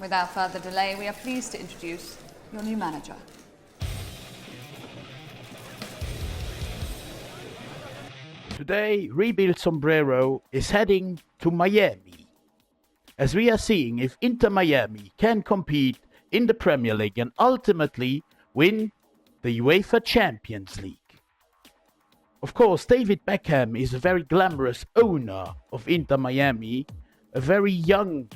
Without further delay, we are pleased to introduce your new manager. Today, Rebuild Sombrero is heading to Miami, as we are seeing if Inter Miami can compete in the Premier League and ultimately win the UEFA Champions League. Of course, David Beckham is a very glamorous owner of Inter Miami, a very young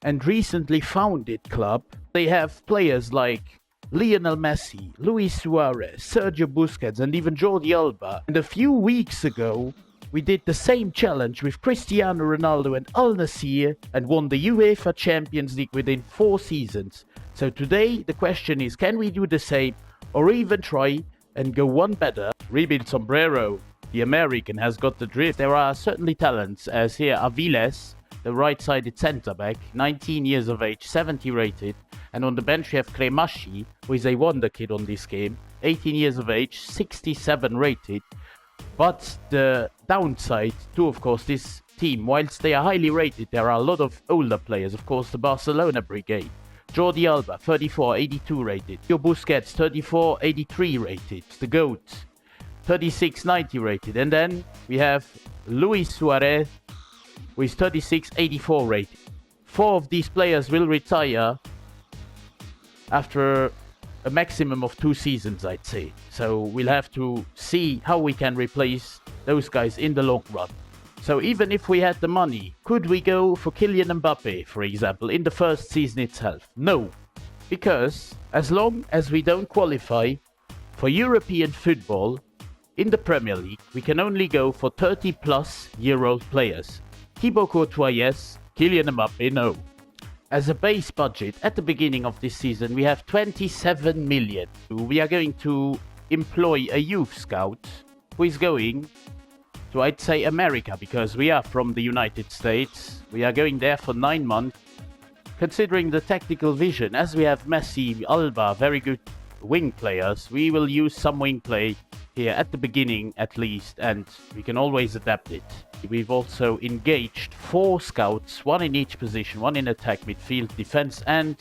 and recently founded club. They have players like Lionel Messi, Luis Suarez, Sergio Busquets and even Jordi Alba. And a few weeks ago, we did the same challenge with Cristiano Ronaldo and Al Nassr and won the UEFA Champions League within 4 seasons. So today the question is, can we do the same or even try and go one better? Rebuild Sombrero, the American, has got the drift. There are certainly talents, as here Aviles, the right-sided centre-back, 19 years of age, 70 rated. And on the bench we have Cremashi, who is a wonder kid on this game, 18 years of age, 67 rated. But the downside to, of course, this team, whilst they are highly rated, there are a lot of older players. Of course, the Barcelona brigade. Jordi Alba, 34, 82 rated. Sergio Busquets, 34, 83 rated. The GOAT, 36, 90 rated. And then we have Luis Suarez, who is 36, 84 rated. 4 of these players will retire after a maximum of 2 seasons, I'd say. So we'll have to see how we can replace those guys in the long run. So even if we had the money, could we go for Kylian Mbappe, for example, in the first season itself? No, because as long as we don't qualify for European football in the Premier League, we can only go for 30-plus-year-old players. Thibaut Courtois, yes. Kylian Mbappe, no. As a base budget, at the beginning of this season, we have 27 million. We are going to employ a youth scout who is going to, I'd say, America, because we are from the United States. We are going there for 9 months. Considering the tactical vision, as we have Messi, Alba, very good wing players, we will use some wing play here at the beginning at least, and we can always adapt it. We've also engaged 4 scouts, 1 in each position, 1 in attack, midfield, defense, and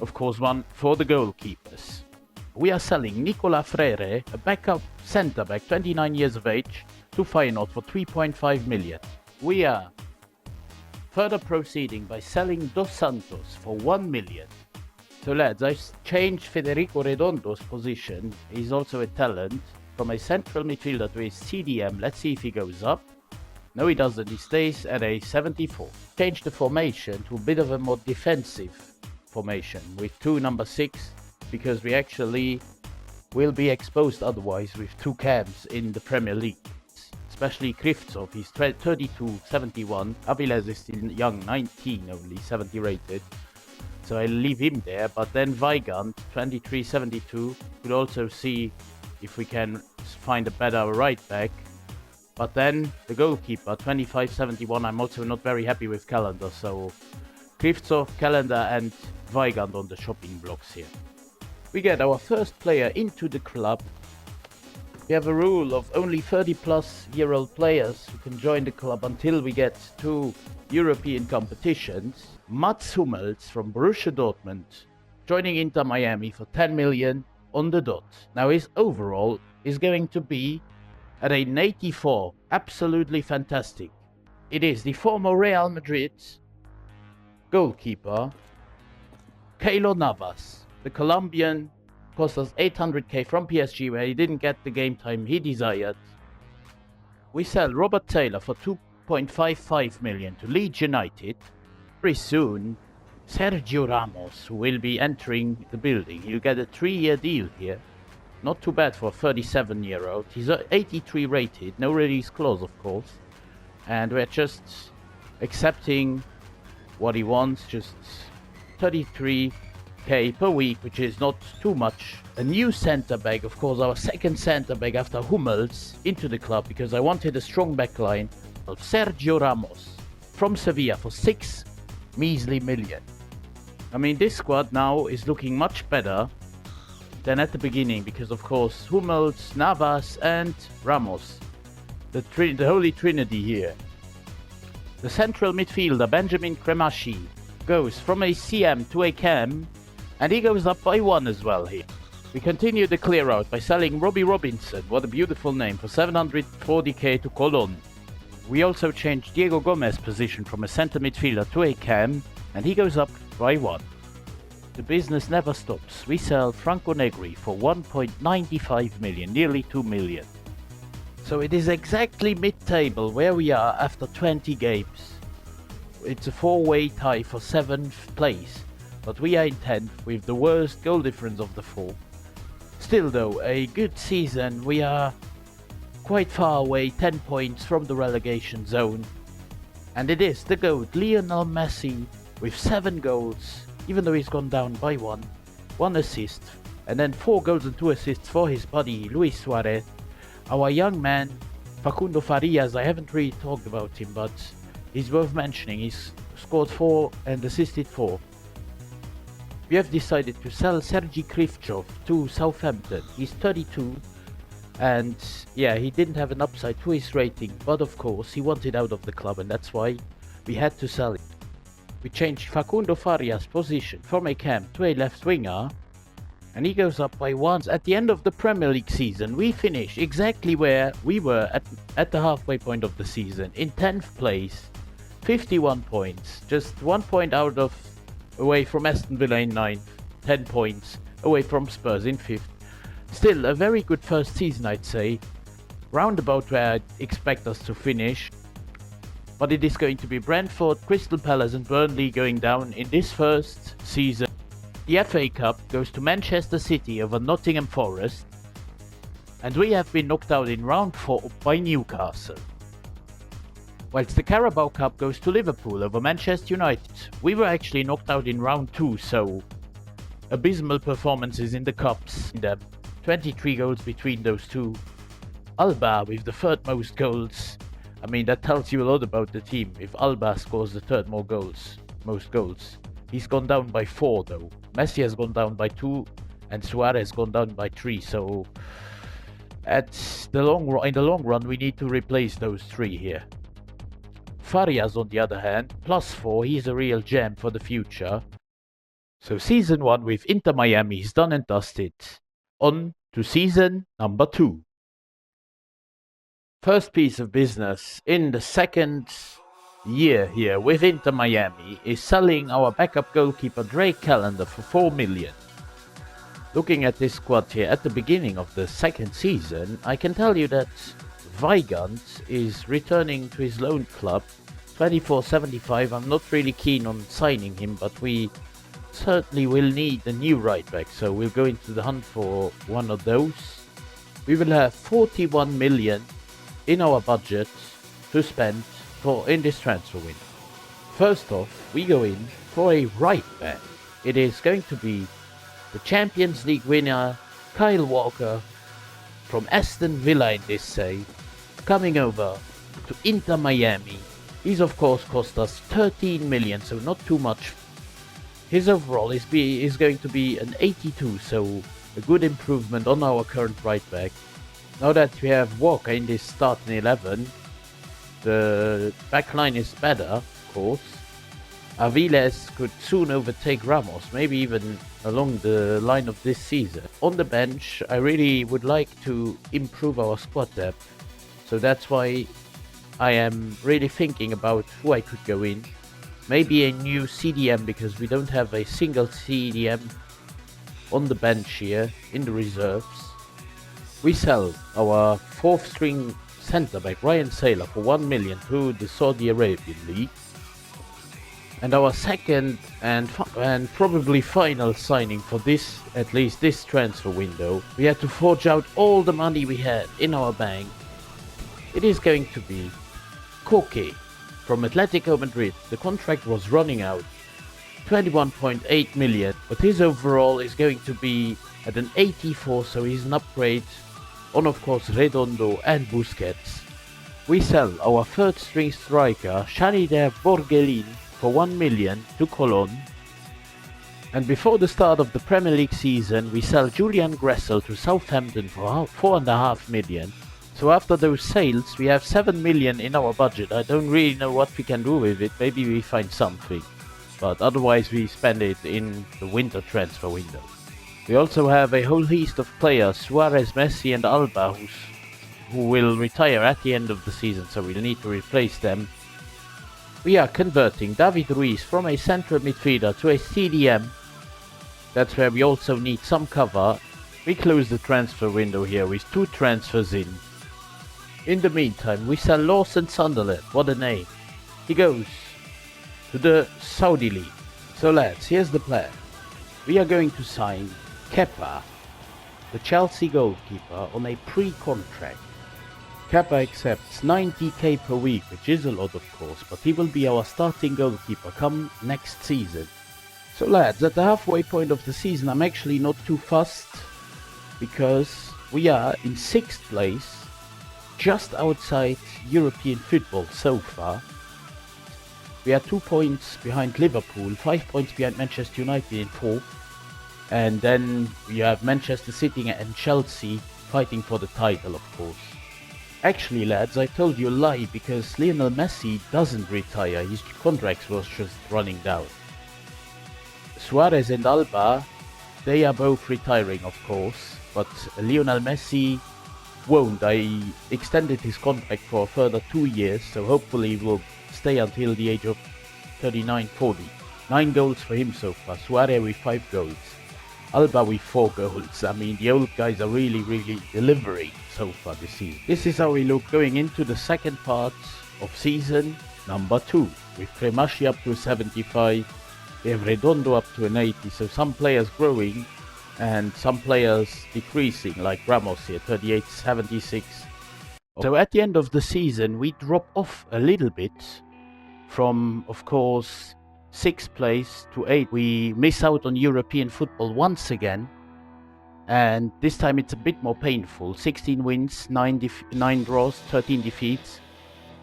of course 1 for the goalkeepers. We are selling Nicolas Freire, a backup centre-back, 29 years of age, to Feyenoord for 3.5 million. We are further proceeding by selling Dos Santos for 1 million. So lads, I've changed Federico Redondo's position. He's also a talent, from a central midfielder to a CDM. Let's see if he goes up. No, he doesn't. He stays at a 74. Change the formation to a bit of a more defensive formation with 2 number 6, because we actually will be exposed otherwise with 2 cams in the Premier League. Especially Krivtsov, he's 32, 71. Aviles is still young, 19 only, 70 rated. So I'll leave him there. But then Weigand, 23, 72. Could also see if we can find a better right back. But then the goalkeeper, 25-71, I'm also not very happy with Calendar. So Krivtsov, Calendar and Weigand on the shopping blocks here. We get our first player into the club. We have a rule of only 30-plus-year-old players who can join the club until we get to European competitions. Mats Hummels from Borussia Dortmund joining Inter Miami for 10 million on the dot. Now his overall is going to be at an 84, absolutely fantastic. It is the former Real Madrid goalkeeper, Keylor Navas. The Colombian cost us 800k from PSG, where he didn't get the game time he desired. We sell Robert Taylor for 2.55 million to Leeds United. Very soon, Sergio Ramos, who will be entering the building. He'll get a 3-year deal here. Not too bad for a 37-year-old. He's 83 rated, no release clause of course. And we're just accepting what he wants, just 33k per week, which is not too much. A new centre-back, of course, our second centre-back after Hummels into the club, because I wanted a strong backline. Sergio Ramos from Sevilla for 6 measly million. I mean, this squad now is looking much better than at the beginning, because of course Hummels, Navas and Ramos, the holy trinity here. The central midfielder Benjamin Cremashi goes from a CM to a CAM, and he goes up by 1 as well here. We continue the clear out by selling Robbie Robinson, what a beautiful name, for 740k to Colon. We also changed Diego Gomez's position from a centre midfielder to a CAM, and he goes up by 1. The business never stops. We sell Franco Negri for 1.95 million, nearly 2 million. So it is exactly mid-table where we are after 20 games. It's a 4-way tie for 7th place, but we are in 10th with the worst goal difference of the 4. Still though, a good season. We are quite far away, 10 points from the relegation zone. And it is the GOAT, Lionel Messi, with 7 goals, even though he's gone down by 1 assist, and then 4 goals and 2 assists for his buddy Luis Suarez. Our young man, Facundo Farias, I haven't really talked about him, but he's worth mentioning. He's scored 4 and assisted 4. We have decided to sell Sergi Krivchov to Southampton. He's 32, and yeah, he didn't have an upside to his rating, but of course he wanted out of the club, and that's why we had to sell it. We changed Facundo Farias' position from a CAM to a left winger, and he goes up by 1. At the end of the Premier League season, we finish exactly where we were at the halfway point of the season, in 10th place, 51 points, just 1 point away from Aston Villa in 9th, 10 points away from Spurs in 5th. Still a very good first season, I'd say, roundabout where I'd expect us to finish. But it is going to be Brentford, Crystal Palace and Burnley going down in this first season. The FA Cup goes to Manchester City over Nottingham Forest, and we have been knocked out in round 4 by Newcastle. Whilst the Carabao Cup goes to Liverpool over Manchester United. We were actually knocked out in round 2, so abysmal performances in the cups. 23 goals between those two. Alba with the 3rd most goals. I mean, that tells you a lot about the team. If Alba scores the 3rd most goals. He's gone down by 4 though. Messi has gone down by 2 and Suarez has gone down by 3, so in the long run we need to replace those 3 here. Farias on the other hand, +4, he's a real gem for the future. So season 1 with Inter Miami is done and dusted. On to season number 2. First piece of business in the 2nd year here with Inter Miami is selling our backup goalkeeper Drake Callender for 4 million. Looking at this squad here at the beginning of the 2nd season, I can tell you that Weigand is returning to his loan club, 24.75. I'm not really keen on signing him, but we certainly will need a new right back, so we'll go into the hunt for one of those. We will have 41 million in our budget to spend in this transfer window. First off, we go in for a right back. It is going to be the Champions League winner Kyle Walker from Aston Villa in this save, coming over to Inter Miami. He's of course cost us 13 million, so not too much. His overall is going to be an 82, so a good improvement on our current right back. Now that we have Walker in this starting 11, the back line is better, of course. Aviles could soon overtake Ramos, maybe even along the line of this season. On the bench, I really would like to improve our squad depth, so that's why I am really thinking about who I could go in. Maybe a new CDM, because we don't have a single CDM on the bench here in the reserves. We sell our 4th string centre back Ryan Saylor for 1 million to the Saudi Arabian League. And our second and probably final signing for this, at least this transfer window, we had to forge out all the money we had in our bank. It is going to be Koke from Atletico Madrid. The contract was running out, 21.8 million, but his overall is going to be at an 84, so he's an upgrade on, of course, Redondo and Busquets. We sell our 3rd string striker Shanider Borgelin for 1 million to Cologne. And before the start of the Premier League season, we sell Julian Gressel to Southampton for 4.5 million. So after those sales, we have 7 million in our budget. I don't really know what we can do with it. Maybe we find something. but otherwise we spend it in the winter transfer window. We also have a whole list of players, Suarez, Messi and Alba, who will retire at the end of the season, so we'll need to replace them. We are converting David Ruiz from a central midfielder to a CDM. That's where we also need some cover. We close the transfer window here with 2 transfers in. In the meantime, we sell Lawson Sunderland. What a name. He goes to the Saudi League. So lads, here's the plan. We are going to sign Kepa, the Chelsea goalkeeper, on a pre-contract. Kepa accepts 90k per week, which is a lot of course, but he will be our starting goalkeeper come next season. So lads, at the halfway point of the season I'm actually not too fussed, because we are in 6th place, just outside European football so far. We are 2 points behind Liverpool, 5 points behind Manchester United in 4th, and then we have Manchester City and Chelsea fighting for the title, of course. Actually lads, I told you a lie, because Lionel Messi doesn't retire, his contract was just running down. Suarez and Alba, they are both retiring of course, but Lionel Messi won't. I extended his contract for a further 2 years, so hopefully he will stay until the age of 39-40. 9 goals for him so far, Suarez with 5 goals, Alba with 4 goals. I mean, the old guys are really delivering so far this season. This is how we look going into the second part of season number 2, with Cremashi up to 75, we have Redondo up to an 80, so some players growing and some players decreasing, like Ramos here, 38, 76. So at the end of the season we drop off a little bit from, of course, 6th place to 8th. We miss out on European football once again, and this time it's a bit more painful. 16 wins, 9 draws, 13 defeats.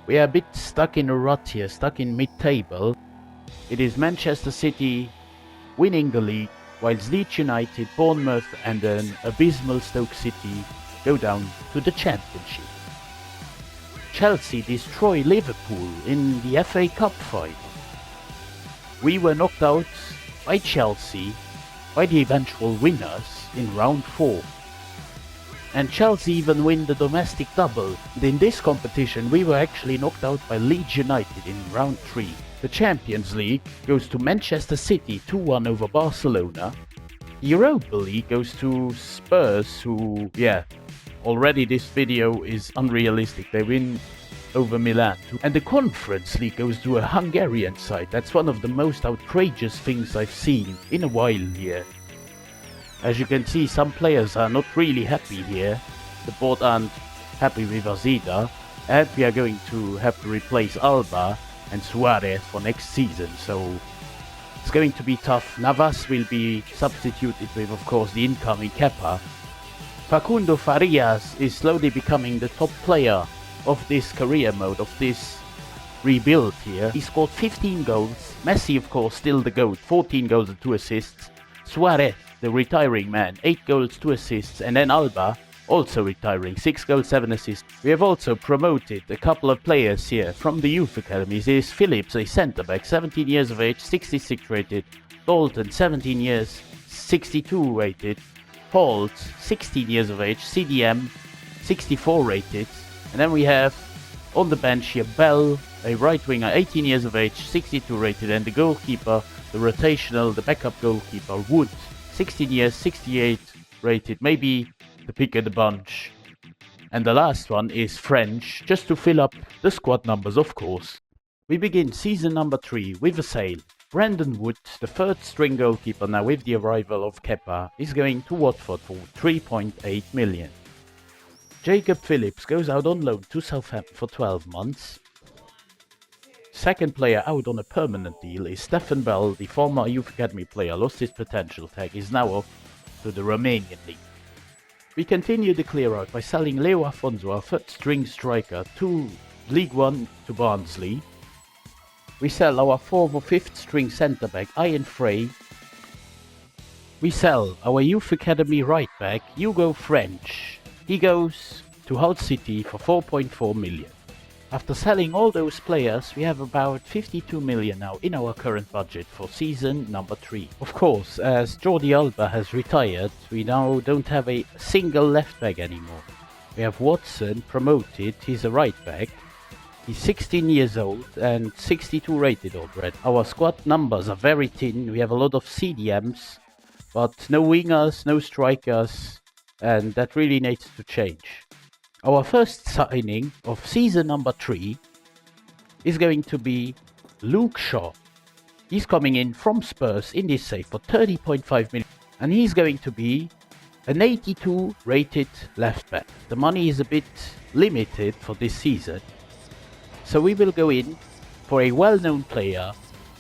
We are a bit stuck in a rut here, stuck in mid-table. It is Manchester City winning the league, whilst Leeds United, Bournemouth and an abysmal Stoke City go down to the Championship. Chelsea destroy Liverpool in the FA Cup final. We were knocked out by Chelsea, by the eventual winners, in round 4. And Chelsea even win the domestic double. And in this competition we were actually knocked out by Leeds United in round 3. The Champions League goes to Manchester City 2-1 over Barcelona. The Europa League goes to Spurs, who, already this video is unrealistic. They win over Milan. And the Conference League goes to a Hungarian side. That's one of the most outrageous things I've seen in a while here. As you can see, some players are not really happy here. The board aren't happy with Azida, and we are going to have to replace Alba and Suarez for next season, so it's going to be tough. Navas will be substituted with, of course, the incoming Kepa. Facundo Farias is slowly becoming the top player of this career mode, of this rebuild here. He scored 15 goals. Messi, of course, still the GOAT, 14 goals and 2 assists. Suarez, the retiring man, 8 goals, 2 assists, and then Alba, also retiring, 6 goals, 7 assists. We have also promoted a couple of players here from the youth academies. There's Phillips, a centre-back, 17 years of age, 66 rated. Dalton, 17 years, 62 rated. Holt, 16 years of age, CDM, 64 rated. And then we have on the bench here Bell, a right winger, 18 years of age, 62 rated. And the goalkeeper, the rotational, the backup goalkeeper, Wood, 16 years, 68 rated. Maybe the pick of the bunch. And the last one is French, just to fill up the squad numbers, of course. We begin season number 3 with a sale. Brandon Wood, the 3rd string goalkeeper now with the arrival of Kepa, is going to Watford for 3.8 million. Jacob Phillips goes out on loan to Southampton for 12 months. Second player out on a permanent deal is Stefan Bell, the former youth academy player, lost his potential tag, is now off to the Romanian league. We continue the clear out by selling Leo Afonso, our 3rd string striker, to League 1 to Barnsley. We sell our 4th or 5th string centre back, Ian Frey. We sell our youth academy right back, Hugo French. He goes to Hull City for 4.4 million. After selling all those players, we have about 52 million now in our current budget for season number 3. Of course, as Jordi Alba has retired, we now don't have a single left back anymore. We have Watson promoted, he's a right back. He's 16 years old and 62 rated already. Our squad numbers are very thin, we have a lot of CDMs, but no wingers, no strikers, and that really needs to change. Our first signing of season number 3 is going to be Luke Shaw. He's coming in from Spurs in this save for 30.5 million, and he's going to be an 82 rated left back. The money is a bit limited for this season, so we will go in for a well-known player.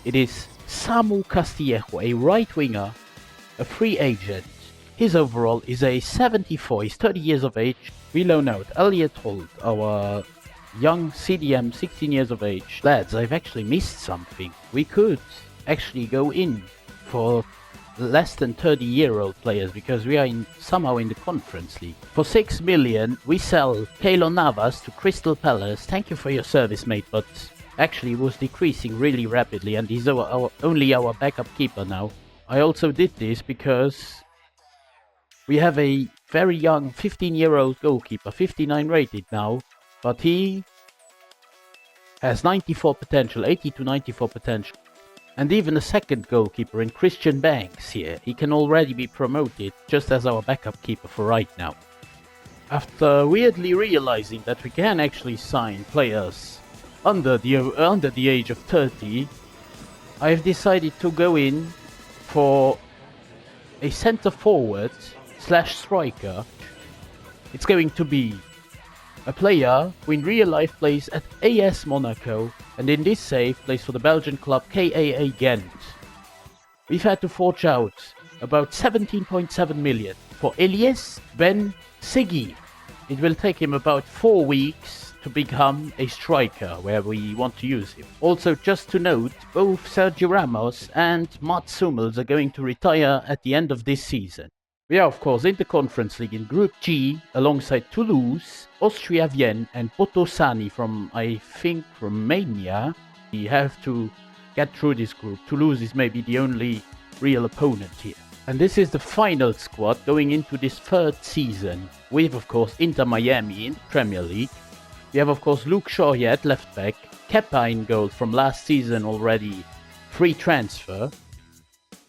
It is Samu Castillejo, a right winger, a free agent. His overall is a 74, he's 30 years of age. We loan out Elliot Holt, our young CDM, 16 years of age. Lads, I've actually missed something. We could actually go in for less than 30-year-old players because we are somehow in the Conference League. For 6 million, we sell Keylor Navas to Crystal Palace. Thank you for your service, mate, but actually it was decreasing really rapidly and he's only our backup keeper now. I also did this because we have a very young 15-year-old goalkeeper, 59 rated now, but he has 94 potential, 80 to 94 potential. And even a second goalkeeper in Christian Banks here, he can already be promoted just as our backup keeper for right now. After weirdly realizing that we can actually sign players under the age of 30, I've decided to go in for a centre forward / striker. It's going to be a player who in real life plays at AS Monaco and in this save plays for the Belgian club KAA Ghent. We've had to forge out about 17.7 million for Elias Ben Segui. It will take him about 4 weeks to become a striker where we want to use him. Also, just to note, both Sergio Ramos and Mats Hummels are going to retire at the end of this season. We are of course in the Conference League in Group G alongside Toulouse, Austria Vienna and Potosani from, I think, Romania. We have to get through this group. Toulouse is maybe the only real opponent here. And this is the final squad going into this 3rd season. We have of course Inter Miami in the Premier League. We have of course Luke Shaw here at left back. Kepa in goal from last season already, free transfer.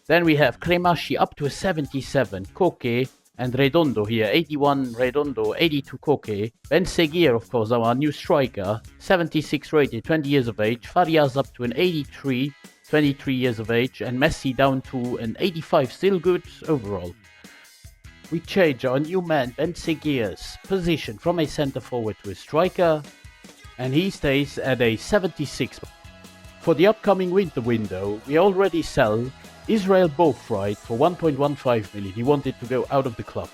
Then we have Cremashi up to a 77, Koke and Redondo here, 81 Redondo, 82 Koke. Ben Seguir, of course, our new striker, 76 rated, 20 years of age. Farias up to an 83, 23 years of age. And Messi down to an 85, still good overall. We change our new man Ben Seguir's position from a centre forward to a striker, and he stays at a 76. For the upcoming winter window, we already sell Israel Bothright for 1.15 million. He wanted to go out of the club.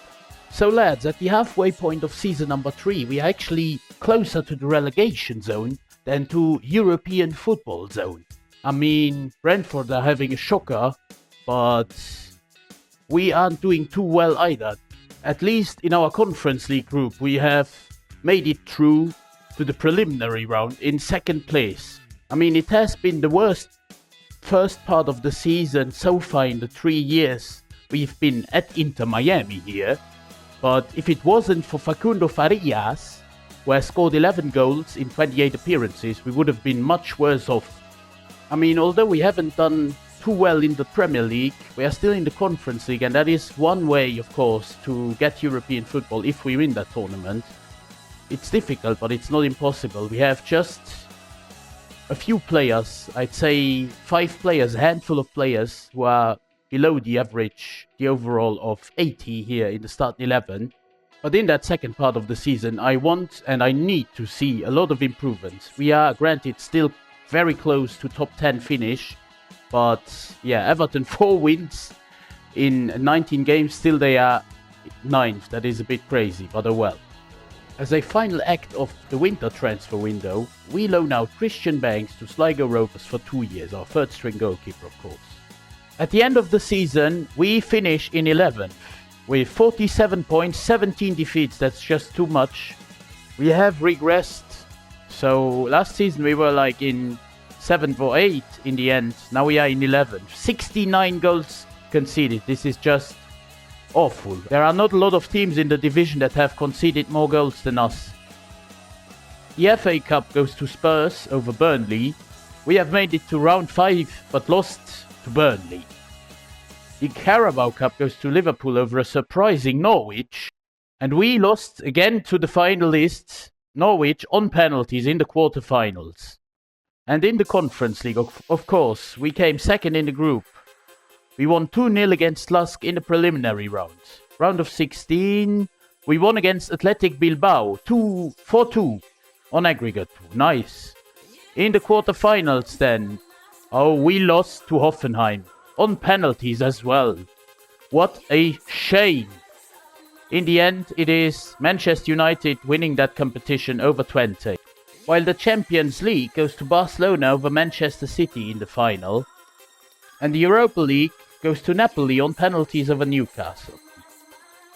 So lads, at the halfway point of season number 3, we are actually closer to the relegation zone than to European football zone. I mean, Brentford are having a shocker, but we aren't doing too well either. At least in our Conference League group, we have made it through to the preliminary round in 2nd place. I mean, it has been the worst first part of the season so far in the 3 years we've been at Inter Miami here. But if it wasn't for Facundo Farias, who has scored 11 goals in 28 appearances, we would have been much worse off. I mean, although we haven't done too well in the Premier League, we are still in the Conference League, and that is one way, of course, to get European football if we win that tournament. It's difficult, but it's not impossible. We have just a few players, I'd say 5 players, a handful of players who are below the average, the overall of 80 here in the starting 11. But in that second part of the season, I want and I need to see a lot of improvements. We are, granted, still very close to top 10 finish, but yeah, Everton 4 wins in 19 games, still they are 9th. That is a bit crazy, but oh well. As a final act of the winter transfer window, we loan out Christian Banks to Sligo Rovers for 2 years, our 3rd string goalkeeper of course. At the end of the season, we finish in 11th with 47 points, 17 defeats. That's just too much. We have regressed So last season we were like in 7th or 8th in the end. Now we are in 11th. 69 goals conceded. This is just awful. There are not a lot of teams in the division that have conceded more goals than us. The FA Cup goes to Spurs over Burnley. We have made it to round 5 but lost to Burnley. The Carabao Cup goes to Liverpool over a surprising Norwich. And we lost again to the finalists, Norwich, on penalties in the quarterfinals. And in the Conference League, of course, we came second in the group. We won 2-0 against Lask in the preliminary round. Round of 16, we won against Athletic Bilbao, 4-2 on aggregate. Nice. In the quarterfinals then, we lost to Hoffenheim, on penalties as well. What a shame. In the end, it is Manchester United winning that competition over Twente. While the Champions League goes to Barcelona over Manchester City in the final. And the Europa League goes to Napoli on penalties over Newcastle.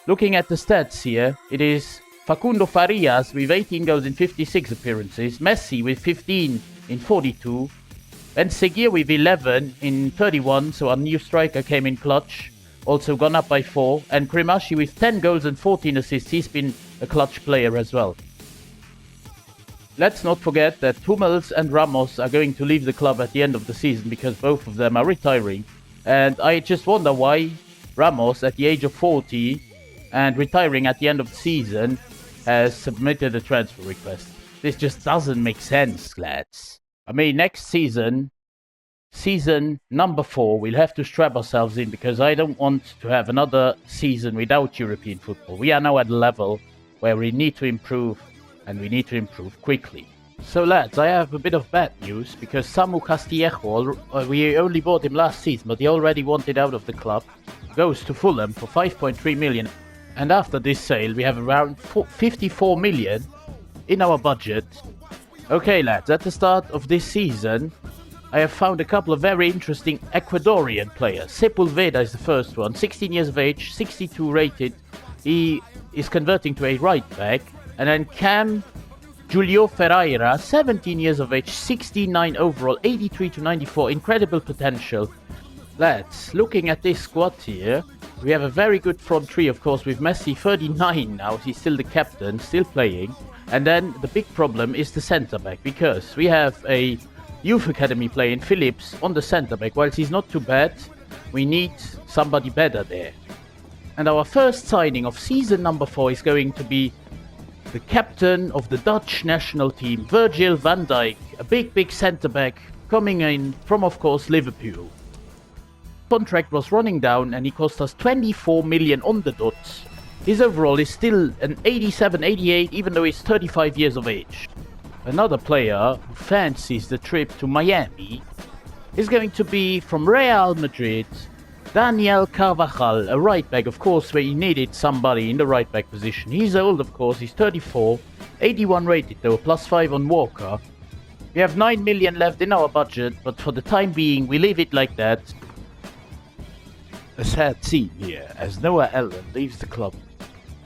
Looking at the stats here, it is Facundo Farias with 18 goals in 56 appearances, Messi with 15 in 42, and Seguir with 11 in 31, so our new striker came in clutch, also gone up by 4, and Kremashi with 10 goals and 14 assists, he's been a clutch player as well. Let's not forget that Hummels and Ramos are going to leave the club at the end of the season because both of them are retiring, and I just wonder why Ramos at the age of 40 and retiring at the end of the season has submitted a transfer request. This just doesn't make sense, lads. I mean, next season number 4, we'll have to strap ourselves in because I don't want to have another season without European football. We are now at a level where we need to improve, and we need to improve quickly. So lads, I have a bit of bad news because Samu Castillejo, we only bought him last season, but he already wanted out of the club, goes to Fulham for 5.3 million. And after this sale, we have around 54 million in our budget. Okay lads, at the start of this season, I have found a couple of very interesting Ecuadorian players. Sepulveda is the first one, 16 years of age, 62 rated. He is converting to a right back. And then Cam Julio Ferreira, 17 years of age, 69 overall, 83 to 94, incredible potential. Lads, looking at this squad here, we have a very good front three, of course, with Messi 39 now. He's still the captain, still playing. And then the big problem is the centre-back, because we have a youth academy player in Phillips on the centre-back. Whilst he's not too bad, we need somebody better there. And our first signing of season number 4 is going to be the captain of the Dutch national team, Virgil van Dijk, a big centre-back coming in from, of course, Liverpool. Contract was running down and he cost us 24 million on the dot. His overall is still an 87, 88, even though he's 35 years of age. Another player who fancies the trip to Miami is going to be from Real Madrid, Daniel Carvajal, a right back, of course, where he needed somebody in the right back position. He's old, of course, he's 34, 81 rated though, +5 on Walker. We have 9 million left in our budget, but for the time being, we leave it like that. A sad scene here, as Noah Allen leaves the club,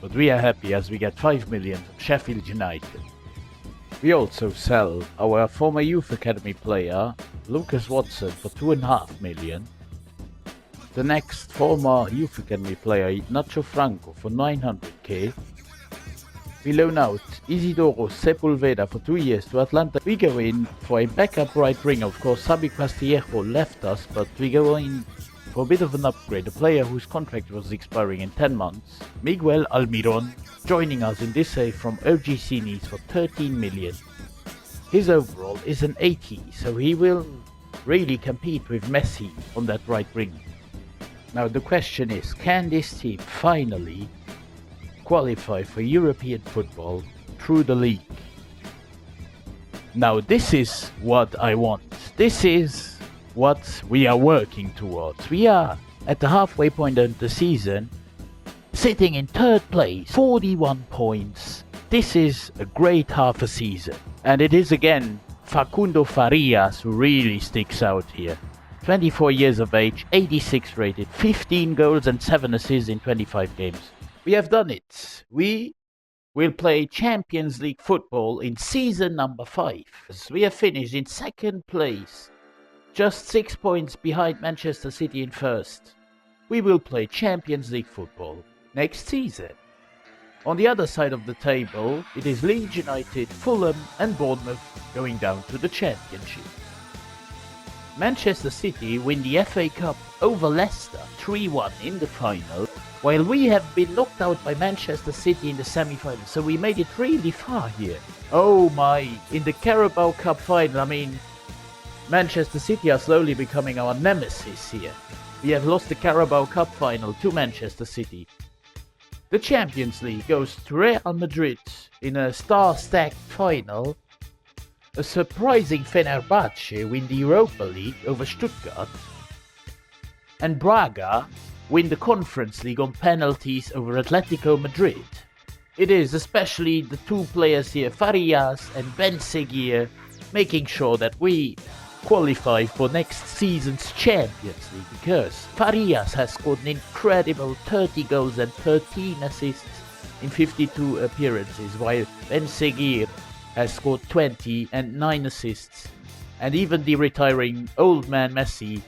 but we are happy as we get 5 million from Sheffield United. We also sell our former youth academy player, Lucas Watson, for 2.5 million. The next former youth academy player, Nacho Franco, for 900k. We loan out Isidoro Sepulveda for 2 years to Atlanta. We go in for a backup right winger. Of course, Sabi Castillejo left us, but we go in for a bit of an upgrade. A player whose contract was expiring in 10 months. Miguel Almiron, joining us in this save from OGC Nice for 13 million. His overall is an 80, so he will really compete with Messi on that right wing. Now the question is, can this team finally qualify for European football through the league? Now this is what I want. This is what we are working towards. We are at the halfway point of the season, sitting in 3rd place, 41 points. This is a great half a season. And it is again Facundo Farias who really sticks out here. 24 years of age, 86 rated, 15 goals and 7 assists in 25 games. We have done it. We We'll play Champions League football in season number 5. We have finished in 2nd place, just 6 points behind Manchester City in 1st. We will play Champions League football next season. On the other side of the table, it is Leeds United, Fulham and Bournemouth going down to the Championship. Manchester City win the FA Cup over Leicester 3-1 in the final, while we have been knocked out by Manchester City in the semi-final, so we made it really far here. Oh my, in the Carabao Cup final, I mean, Manchester City are slowly becoming our nemesis here. We have lost the Carabao Cup final to Manchester City. The Champions League goes to Real Madrid in a star-stacked final. A surprising Fenerbahce win the Europa League over Stuttgart. And Braga win the Conference League on penalties over Atletico Madrid. It is especially the 2 players here, Farias and Ben Seguir, making sure that we qualify for next season's Champions League, because Farias has scored an incredible 30 goals and 13 assists in 52 appearances, while Ben Seguir has scored 20 and 9 assists. And even the retiring old man Messi,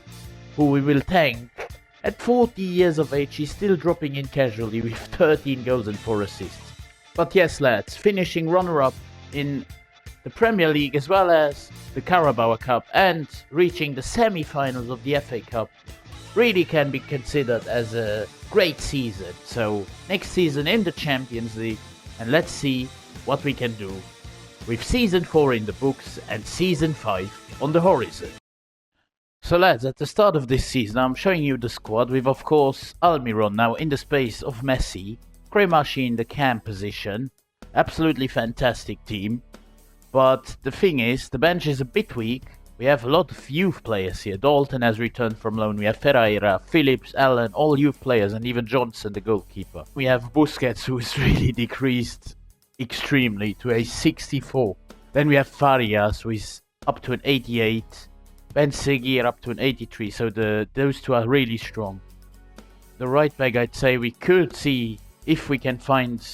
who we will thank, at 40 years of age he's still dropping in casually with 13 goals and 4 assists. But yes lads, finishing runner-up in the Premier League as well as the Carabao Cup and reaching the semi-finals of the FA Cup really can be considered as a great season. So next season in the Champions League, and let's see what we can do with season 4 in the books and season 5 on the horizon. So lads, at the start of this season I'm showing you the squad with of course Almiron now in the space of Messi, Cremachi in the cam position, absolutely fantastic team. But the thing is, the bench is a bit weak. We have a lot of youth players here. Dalton has returned from loan. We have Ferreira, Phillips, Allen, all youth players, and even Johnson, the goalkeeper. We have Busquets, who is really decreased extremely to a 64. Then we have Farias, who is up to an 88. Ben Seguir up to an 83. So those 2 are really strong. The right back, I'd say we could see if we can find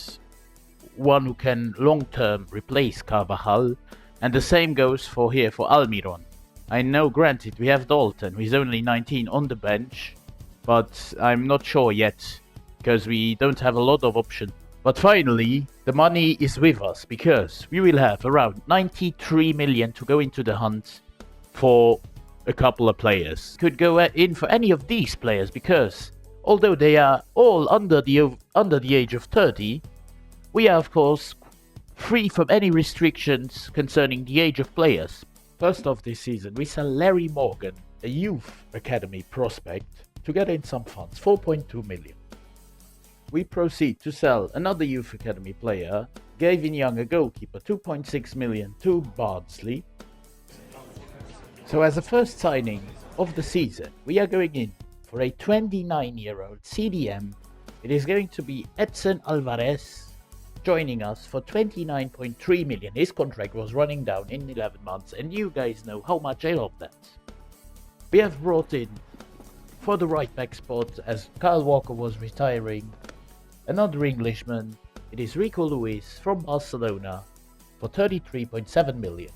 one who can long-term replace Carvajal, and the same goes for here for Almiron. I know, granted, we have Dalton, who is only 19 on the bench, but I'm not sure yet, because we don't have a lot of options. But finally, the money is with us, because we will have around 93 million to go into the hunt for a couple of players. Could go in for any of these players, because although they are all under the age of 30, we are of course free from any restrictions concerning the age of players. First off this season, we sell Larry Morgan, a youth academy prospect, to get in some funds, 4.2 million. We proceed to sell another youth academy player, Gavin Young, a goalkeeper, 2.6 million to Bardsley. So as a first signing of the season, we are going in for a 29-year-old CDM. It is going to be Edson Alvarez, joining us for 29.3 million. His contract was running down in 11 months, and you guys know how much I love that. We have brought in, for the right back spot, as Kyle Walker was retiring, another Englishman. It is Rico Lewis from Barcelona for 33.7 million.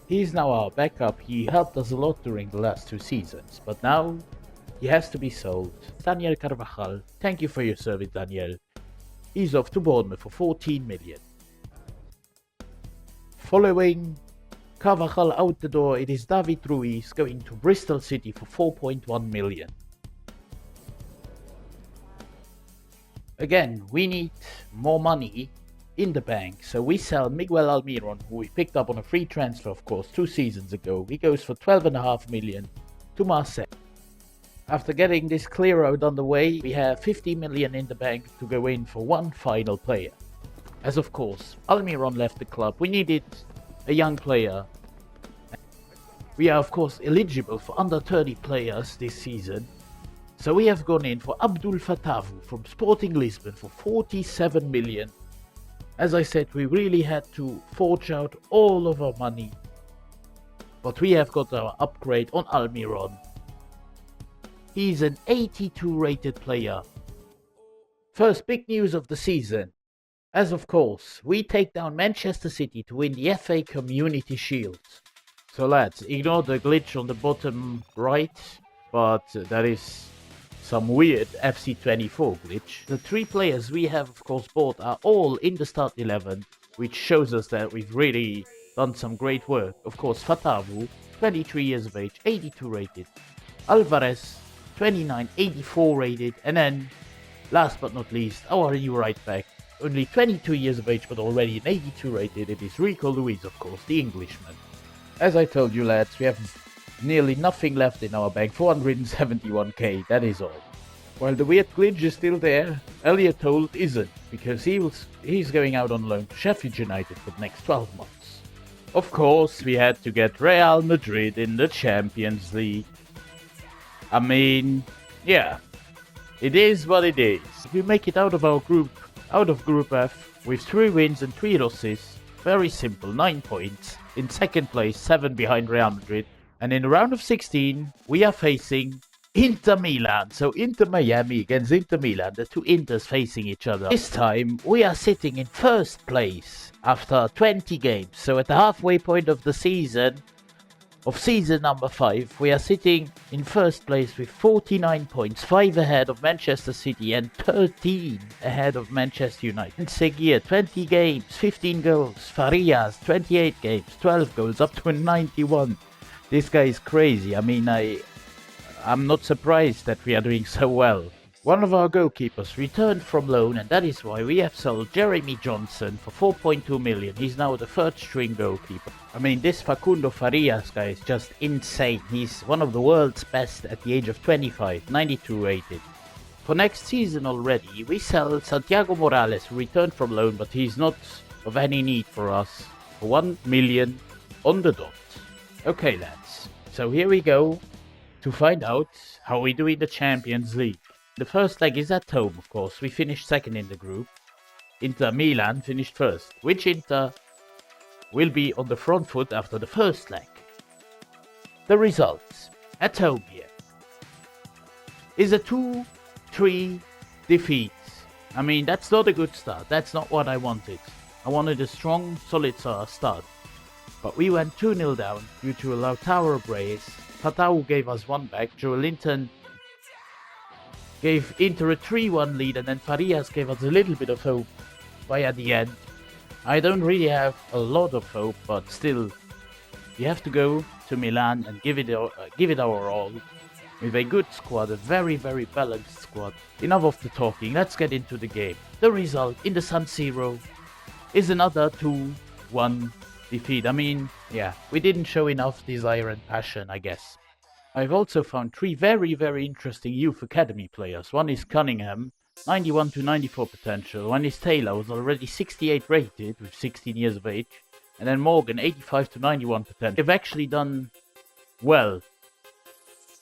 He is now our backup. He helped us a lot during the last 2 seasons, but now he has to be sold. Daniel Carvajal, thank you for your service, Daniel. He's off to Bournemouth for 14 million. Following Carvajal out the door, it is David Ruiz going to Bristol City for 4.1 million. Again, we need more money in the bank, so we sell Miguel Almiron, who we picked up on a free transfer of course 2 seasons ago. He goes for 12.5 million to Marseille. After getting this clear out on the way, we have 50 million in the bank to go in for one final player. As of course, Almiron left the club, we needed a young player. We are of course eligible for under 30 players this season. So we have gone in for Abdul Fatavu from Sporting Lisbon for 47 million. As I said, we really had to forge out all of our money. But we have got our upgrade on Almiron. He's an 82 rated player First big news of the season. As of course, we take down Manchester City to win the FA Community Shield. So lads, ignore the glitch on the bottom right, but that is some weird FC24 glitch. The 3 players we have of course bought are all in the start 11, which shows us that we've really done some great work. Of course, Fatawu, 23 years of age, 82 rated. Alvarez, 29, 84 rated. And then, last but not least, our new right back, only 22 years of age but already an 82 rated. It is Rico Luis, of course, the Englishman. As I told you lads, we have nearly nothing left in our bank, 471k, that is all. While the weird glitch is still there, Elliot Holt isn't, because he's going out on loan to Sheffield United for the next 12 months. Of course, we had to get Real Madrid in the Champions League. I mean, yeah, it is what it is. If we make it out of Group F, with 3 wins and 3 losses, very simple, 9 points. In second place, 7 behind Real Madrid. And in the round of 16, we are facing Inter Milan. So Inter Miami against Inter Milan, the 2 Inters facing each other. This time, we are sitting in first place after 20 games. So at the halfway point of the season, season number 5, we are sitting in first place with 49 points, 5 ahead of Manchester City and 13 ahead of Manchester United. And Seguir, 20 games, 15 goals. Farias, 28 games, 12 goals, up to a 91. This guy is crazy. I mean, I'm not surprised that we are doing so well. One of our goalkeepers returned from loan, and that is why we have sold Jeremy Johnson for 4.2 million. He's now the 3rd string goalkeeper. I mean, this Facundo Farias guy is just insane. He's one of the world's best at the age of 25, 92 rated. For next season already, we sell Santiago Morales, who returned from loan, but he's not of any need for us, for 1 million on the dot. Okay lads, so here we go to find out how we do in the Champions League. The first leg is at home, of course. We finished second in the group. Inter Milan finished first, which Inter will be on the front foot after the first leg. The results at home here is a 2-3 defeat. I mean, that's not a good start. That's not what I wanted. I wanted a strong, solid start. But we went 2-0 down due to a Lautaro brace. Fatau gave us 1 back. Joelinton gave Inter a 3-1 lead, and then Farias gave us a little bit of hope by the end. I don't really have a lot of hope, but still, you have to go to Milan and give it our all. With a good squad, a very, very balanced squad. Enough of the talking, let's get into the game. The result in the San Siro is another 2-1 defeat. I mean, yeah, we didn't show enough desire and passion, I guess. I've also found 3 very, very interesting youth academy players. One is Cunningham, 91 to 94 potential. One is Taylor, who's already 68 rated with 16 years of age. And then Morgan, 85 to 91 potential. They've actually done well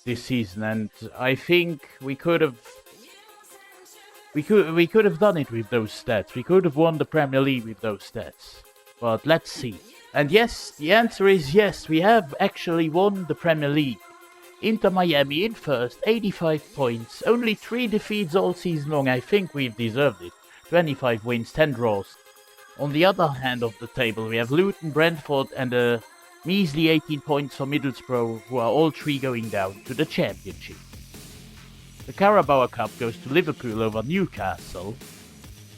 this season, and I think we could have done it with those stats. We could have won the Premier League with those stats. But let's see. And yes, the answer is yes, we have actually won the Premier League. Inter Miami in first, 85 points, only 3 defeats all season long. I think we've deserved it. 25 wins, 10 draws. On the other hand of the table, we have Luton, Brentford and a measly 18 points for Middlesbrough, who are all 3 going down to the Championship. The Carabao Cup goes to Liverpool over Newcastle,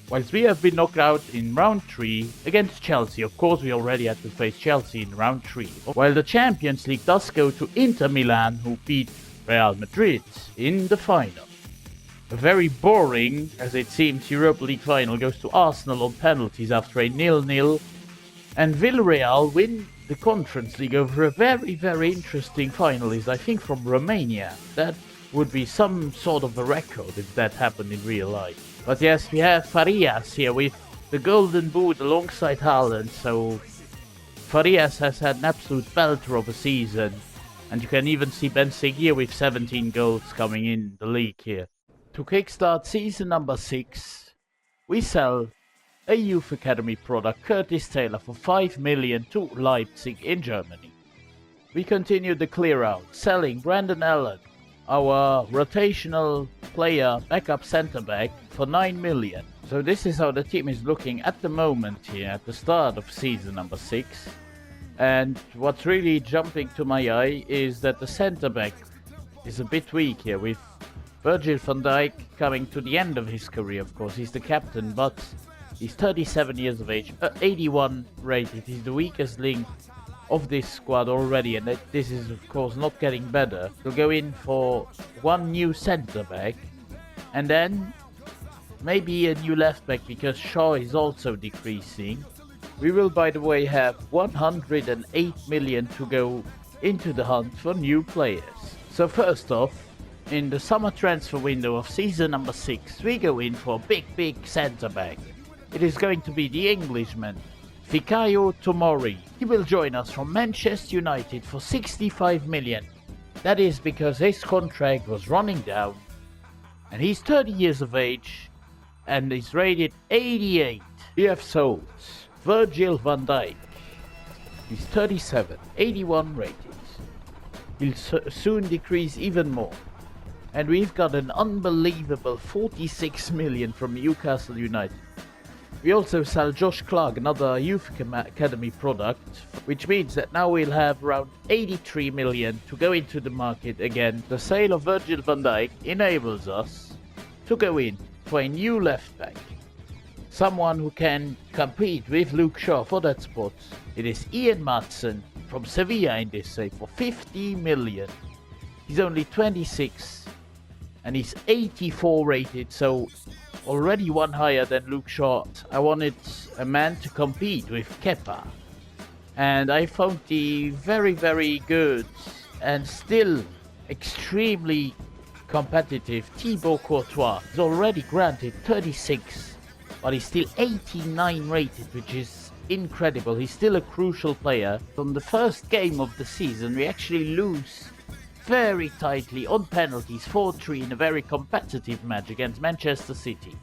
whilst we have been knocked out in round 3 against Chelsea. Of course, we already had to face Chelsea in round 3. While the Champions League does go to Inter Milan, who beat Real Madrid in the final. A very boring, as it seems, Europa League final goes to Arsenal on penalties after a 0-0. And Villarreal win the Conference League over a very, very interesting finalist, I think from Romania. That would be some sort of a record if that happened in real life. But yes, we have Farias here with the golden boot alongside Haaland, so Farias has had an absolute belter of a season. And you can even see Ben Seguir with 17 goals coming in the league here. To kickstart season number 6, we sell a youth academy product, Curtis Taylor, for 5 million to Leipzig in Germany. We continue the clear out, selling Brandon Allen our rotational player, backup center back, for 9 million. So this is how the team is looking at the moment here at the start of season number 6. And what's really jumping to my eye is that the center back is a bit weak here, with Virgil van Dijk coming to the end of his career. Of course, he's the captain, but he's 37 years of age, 81 rated. He's the weakest link of this squad already, and this is of course not getting better. We'll go in for one new centre back, and then maybe a new left back, because Shaw is also decreasing. We will, by the way, have 108 million to go into the hunt for new players. So first off, in the summer transfer window of season number 6, we go in for a big centre back. It is going to be the Englishman, Fikayo Tomori. He will join us from Manchester United for 65 million. That is because his contract was running down, and he's 30 years of age and is rated 88. We have sold Virgil van Dijk. He's 37, 81 rated. He'll soon decrease even more. And we've got an unbelievable 46 million from Newcastle United. We also sell Josh Clark, another youth academy product, which means that now we'll have around 83 million to go into the market again. The sale of Virgil van Dijk enables us to go in for a new left back. Someone who can compete with Luke Shaw for that spot. It is Ian Maatsen from Sevilla in this save for 50 million. He's only 26 and he's 84 rated, so already one higher than Luke Shaw. I wanted a man to compete with Kepa, and I found the very good and still extremely competitive Thibaut Courtois. He's already granted 36, but he's still 89 rated, which is incredible. He's still a crucial player. From the first game of the season, we actually lose very tightly on penalties, 4-3 in a very competitive match against Manchester City.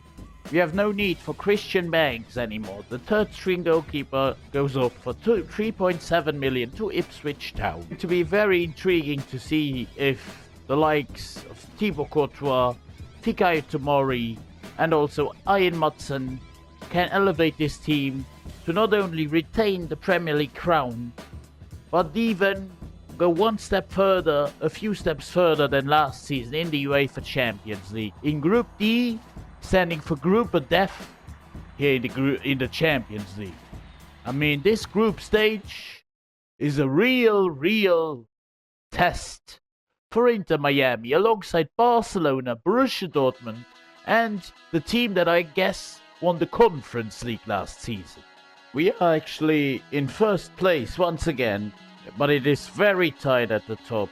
We have no need for Christian Banks anymore. The third string goalkeeper goes up for 3.7 million to Ipswich Town. To be very intriguing to see if the likes of Thibaut Courtois, Fikayo Tomori and also Ian Maatsen can elevate this team to not only retain the Premier League crown, but even go one step further, a few steps further than last season in the UEFA Champions League. In Group D, standing for Group of Death here in the Champions League. I mean, this group stage is a real test for Inter Miami, alongside Barcelona, Borussia Dortmund, and the team that I guess won the Conference League last season. We are actually in first place once again, but it is very tight at the top.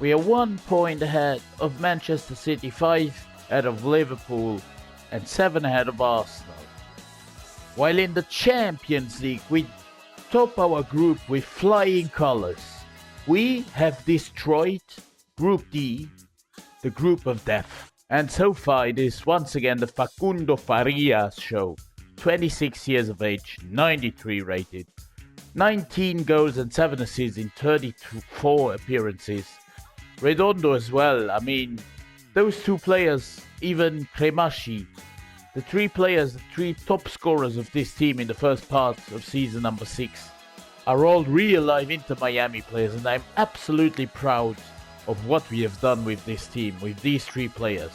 We are 1 point ahead of Manchester City, 5 ahead of Liverpool, and 7 ahead of Arsenal. While in the Champions League, we top our group with flying colours. We have destroyed Group D, the group of death. And so far it is once again the Facundo Farias show. 26 years of age, 93 rated. 19 goals and 7 assists in 34 appearances. Redondo as well. I mean, those two players, even Cremashi, the three top scorers of this team in the first part of season number 6, are all real live Inter Miami players, and I'm absolutely proud of what we have done with this team, with these 3 players.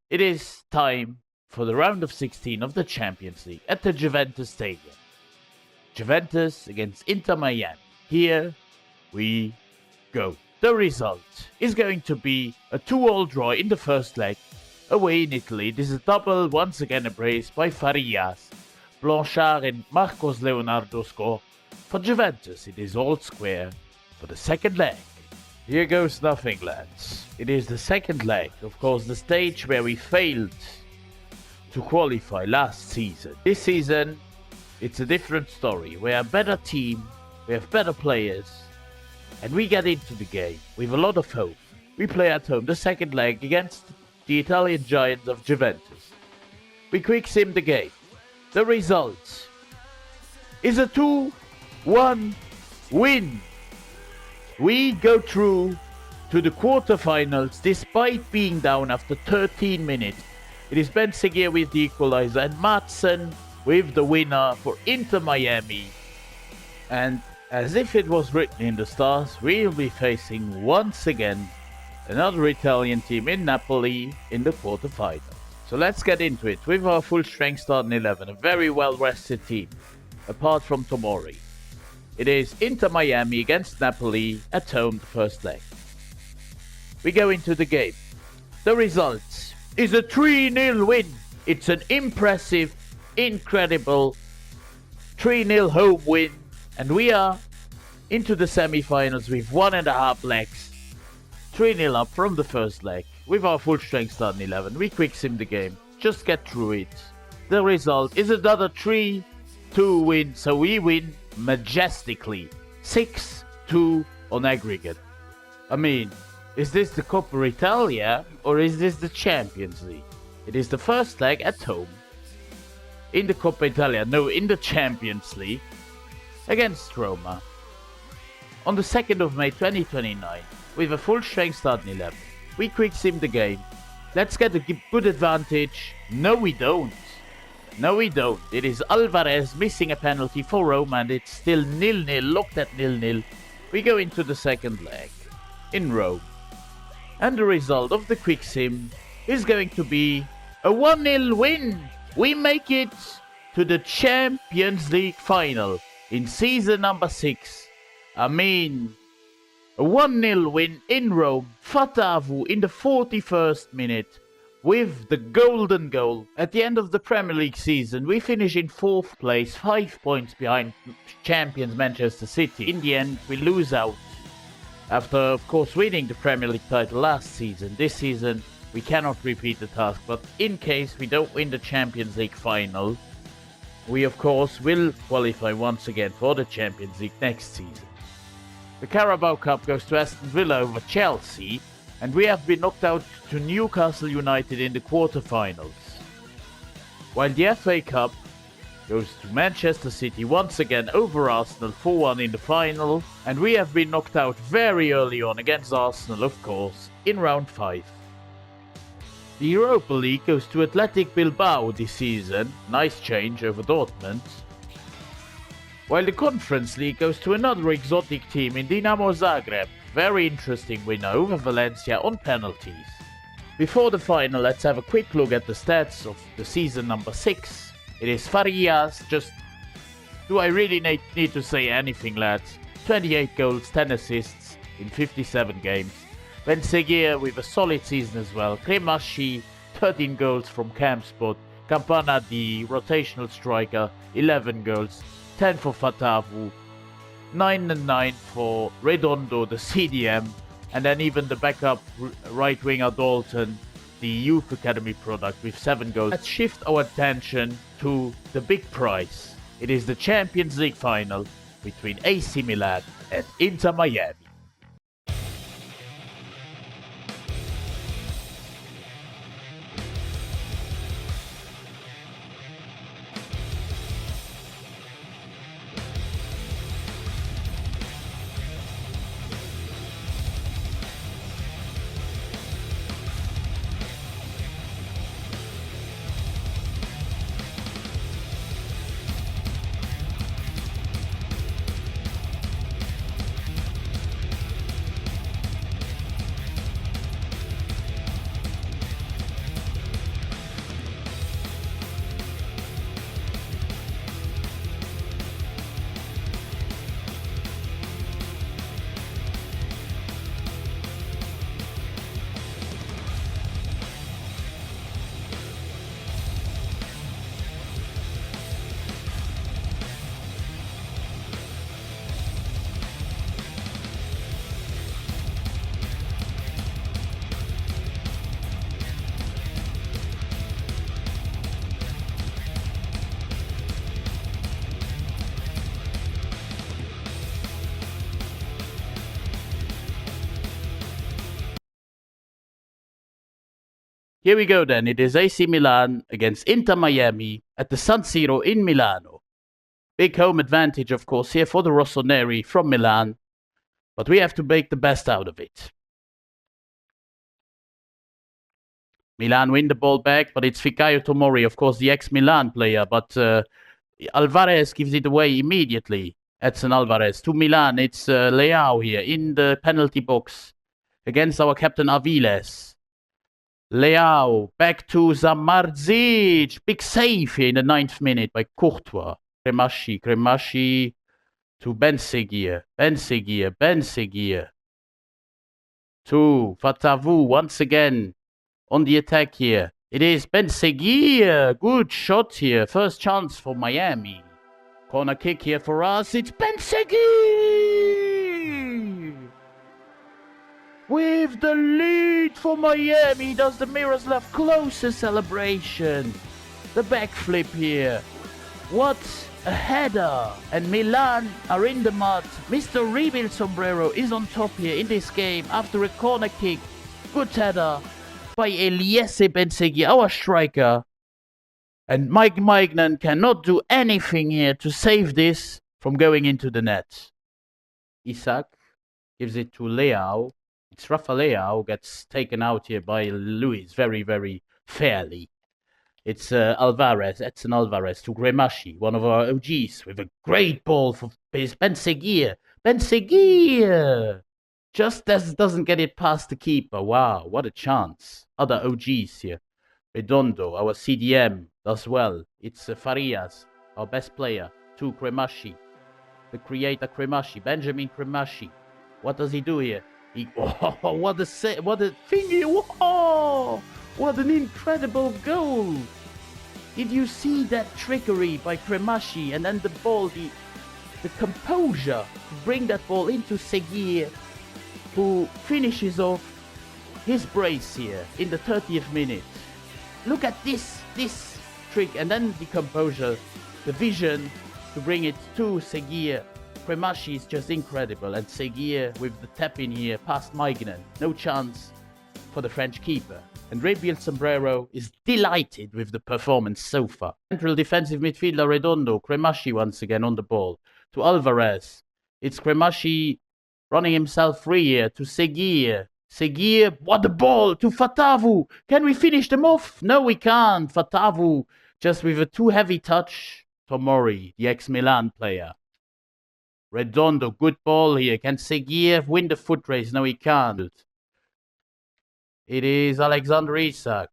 It is time for the round of 16 of the Champions League at the Juventus Stadium. Juventus against Inter Miami. Here we go. The result is going to be a 2-2 draw in the first leg away in Italy. This is a double once again embraced by Farias. Blanchard and Marcos Leonardo score. For Juventus it is all square for the second leg. Here goes nothing, lads. It is the second leg, of course the stage where we failed to qualify last season. This season it's a different story. We're a better team, we have better players, and we get into the game with a lot of hope. We play at home the second leg against the Italian giants of Juventus. We quick sim the game. The result is a 2-1 win. We go through to the quarterfinals despite being down after 13 minutes. It is Ben Seguir with the equalizer and Madsen with the winner for Inter Miami. And as if it was written in the stars, we'll be facing once again another Italian team in Napoli in the quarterfinals. So let's get into it with our full strength starting 11, a very well rested team, apart from Tomori. It is Inter Miami against Napoli at home, the first leg. We go into the game. The result is a 3-0 win. It's an impressive, incredible 3-0 home win. And we are into the semi-finals with 1.5 legs. 3-0 up from the first leg. With our full strength starting 11, we quick sim the game. Just get through it. The result is another 3-2 win. So we win majestically. 6-2 on aggregate. I mean, is this the Coppa Italia or is this the Champions League? It is the first leg at home. In the Coppa Italia, no, in the Champions League. Against Roma. On the 2nd of May 2029, with a full strength starting 11, we quick sim the game. Let's get a good advantage. No we don't. No we don't. It is Alvarez missing a penalty for Roma and it's still 0-0, locked at 0-0. We go into the second leg in Rome. And the result of the quick sim is going to be a 1-0 win. We make it to the Champions League final in season number 6. I mean, a 1-0 win in Rome. Fatavu in the 41st minute with the golden goal. At the end of the Premier League season, we finish in 4th place, 5 points behind champions Manchester City. In the end, we lose out. After, of course, winning the Premier League title last season, this season we cannot repeat the task, but in case we don't win the Champions League final, we of course will qualify once again for the Champions League next season. The Carabao Cup goes to Aston Villa over Chelsea, and we have been knocked out to Newcastle United in the quarterfinals. While the FA Cup goes to Manchester City once again over Arsenal 4-1 in the final, and we have been knocked out very early on against Arsenal, of course, in round 5. The Europa League goes to Athletic Bilbao this season, nice change over Dortmund. While the Conference League goes to another exotic team in Dinamo Zagreb, very interesting win over Valencia on penalties. Before the final, let's have a quick look at the stats of the season number 6. It is Farias, do I really need to say anything, lads? 28 goals, 10 assists in 57 games. Ben Seguir with a solid season as well. Cremashi, 13 goals from camp spot. Campana, the rotational striker, 11 goals. 10 for Fatavu. 9 and 9 for Redondo, the CDM. And then even the backup right winger Dalton, the youth academy product, with 7 goals. Let's shift our attention to the big prize. It is the Champions League final between AC Milan and Inter Miami. Here we go then, it is AC Milan against Inter Miami at the San Siro in Milano. Big home advantage of course here for the Rossoneri from Milan, but we have to make the best out of it. Milan win the ball back, but it's Fikayo Tomori, of course, the ex-Milan player. But Alvarez gives it away immediately. Edson Alvarez to Milan. It's Leao here in the penalty box against our captain Aviles. Leao back to Zamardzic. Big save here in the 9th minute by Courtois. Cremaschi to Benseguir. To Fatavu once again on the attack here. It is Benseguir. Good shot here. First chance for Miami. Corner kick here for us. It's Benseguir! With the lead for Miami, does the Miroslav Klose celebration. The backflip here. What a header. And Milan are in the mud. Mr. Rebuild Sombrero is on top here in this game after a corner kick. Good header by Eliese Benseguir, our striker. And Mike Maignan cannot do anything here to save this from going into the net. Isak gives it to Leao. It's Rafa Leao gets taken out here by Luis very, very fairly. It's Edson Alvarez to Cremaschi, one of our OGs, with a great ball for Benseguir. Benseguir! Just doesn't get it past the keeper. Wow, what a chance. Other OGs here. Redondo, our CDM, does well. It's Farias, our best player, to Cremaschi. The creator Cremaschi, Benjamin Cremaschi. What does he do here? What a thingy! Whoa! What an incredible goal! Did you see that trickery by Cremaschi, and then the ball, the composure to bring that ball into Seguir, who finishes off his brace here in the 30th minute. Look at this trick, and then the composure, the vision to bring it to Seguir. Cremaschi is just incredible, and Seguir with the tap in here past Maignan. No chance for the French keeper. And Rebuild Sombrero is delighted with the performance so far. Central defensive midfielder Redondo, Cremaschi once again on the ball. To Alvarez. It's Cremaschi running himself free here to Seguir. Seguir, what a ball to Fatavu. Can we finish them off? No, we can't. Fatavu just with a too heavy touch. Tomori, the ex-Milan player. Redondo, good ball here. Can Seguir win the foot race? No, he can't. It is Alexander Isak.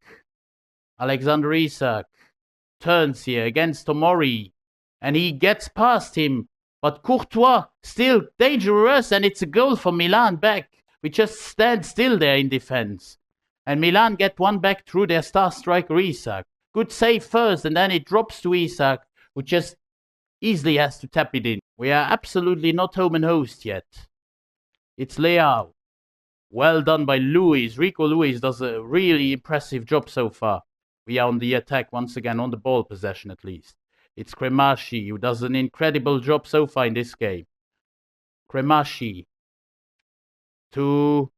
Alexander Isak turns here against Tomori. And he gets past him. But Courtois still dangerous, and it's a goal for Milan back. We just stand still there in defense. And Milan get one back through their star striker Isak. Good save first, and then it drops to Isak, who just easily has to tap it in. We are absolutely not home and host yet. It's Leao. Well done by Luis. Rico Luis does a really impressive job so far. We are on the attack once again, on the ball possession at least. It's Cremaschi who does an incredible job so far in this game. Cremaschi to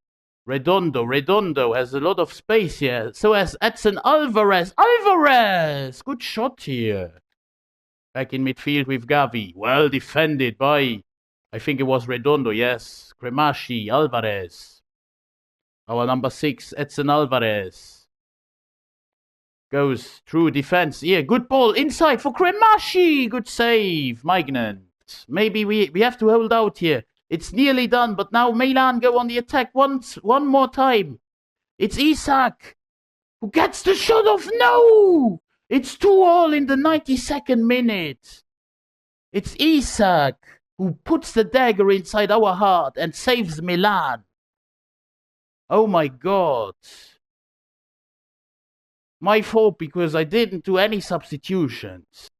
Redondo. Redondo has a lot of space here. So has Edson Alvarez. Alvarez! Good shot here. Back in midfield with Gavi. Well defended by, I think it was Redondo, yes. Cremaschi, Alvarez. Our number 6, Edson Alvarez. Goes through defense. Here, good ball inside for Cremaschi. Good save, Maignan. Maybe we have to hold out here. It's nearly done, but now Milan go on the attack one more time. It's Isak who gets the shot off. No! It's 2-2 in the 92nd minute. It's Isak who puts the dagger inside our heart and saves Milan. Oh my God. My fault because I didn't do any substitutions.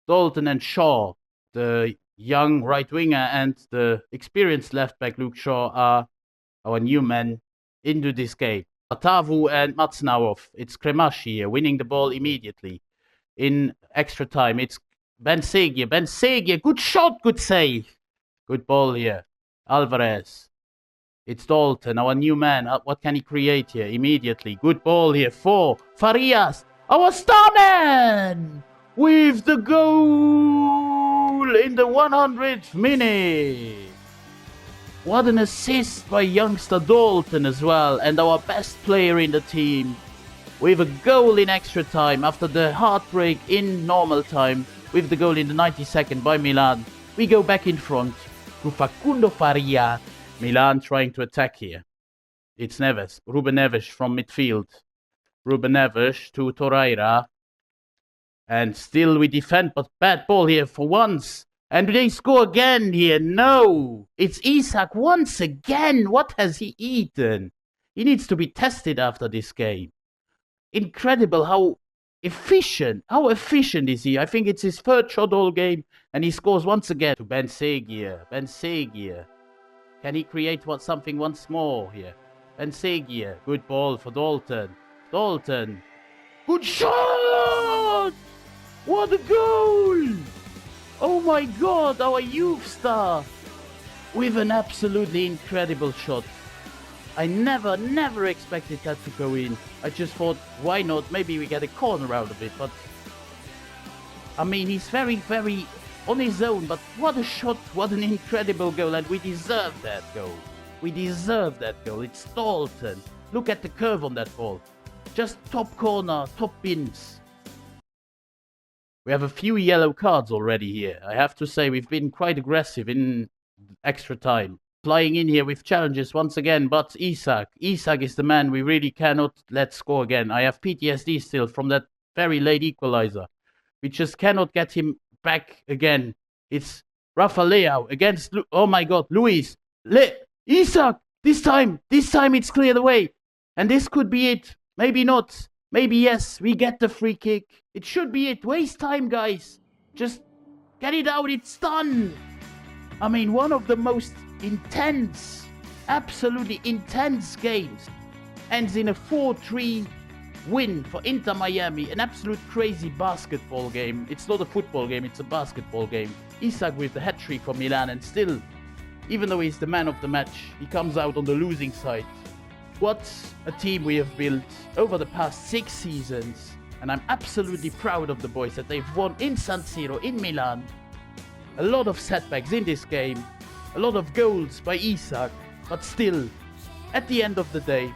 Dalton and Shaw, the young right winger, and the experienced left back Luke Shaw are our new men into this game. Atavu and Matsnaov. It's Cremaschi here, winning the ball immediately. In extra time, it's Benseguir. Benseguir, good shot, good save. Good ball here. Alvarez. It's Dalton, our new man. What can he create here immediately? Good ball here for Farias, our star man, with the goal in the 100th minute. What an assist by youngster Dalton as well, and our best player in the team. with a goal in extra time after the heartbreak in normal time with the goal in the 92nd by Milan. We go back in front to Facundo Faria. Milan trying to attack here. It's Neves, Ruben Neves from midfield. Ruben Neves to Torreira. And still we defend, but bad ball here for once. And they score again here. No, it's Isak once again. What has he eaten? He needs to be tested after this game. Incredible how efficient is he? I think it's his third shot all game, and he scores once again to Ben Seguir. Ben Seguir. Can he create something once more here? Ben Seguir. Good ball for Dalton. Dalton. Good shot! What a goal! Oh my god, our youth star with an absolutely incredible shot. I never expected that to go in. I just thought, why not? Maybe we get a corner out of it, but I mean, he's very on his own, but what a shot, what an incredible goal, and we deserve that goal. We deserve that goal. It's Dalton. Look at the curve on that ball. Just top corner, top bins. We have a few yellow cards already here. I have to say we've been quite aggressive in extra time. Flying in here with challenges once again, but Isak is the man we really cannot let score again. I have PTSD still from that very late equalizer. We just cannot get him back again. It's Rafa Leao against, oh my god, Luis. Isak! This time it's cleared away. And this could be it. Maybe not. Maybe yes, we get the free kick. It should be it. Waste time, guys. Just get it out. It's done. I mean, one of the most intense, absolutely intense games ends in a 4-3 win for Inter Miami. An absolute crazy basketball game. It's not a football game, it's a basketball game. Isak with the hat-trick for Milan, and still, even though he's the man of the match, he comes out on the losing side. What a team we have built over the past 6 seasons. And I'm absolutely proud of the boys that they've won in San Siro, in Milan. A lot of setbacks in this game. A lot of goals by Isak. But still, at the end of the day,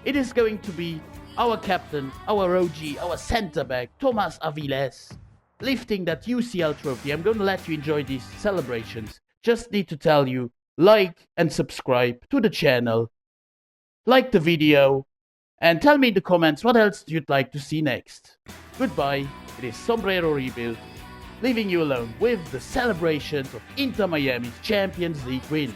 it is going to be our captain, our OG, our centre-back, Thomas Aviles, lifting that UCL trophy. I'm going to let you enjoy these celebrations. Just need to tell you, like and subscribe to the channel. Like the video, and tell me in the comments what else you'd like to see next. Goodbye, it is Sombrero Rebuild, leaving you alone with the celebrations of Inter Miami's Champions League win.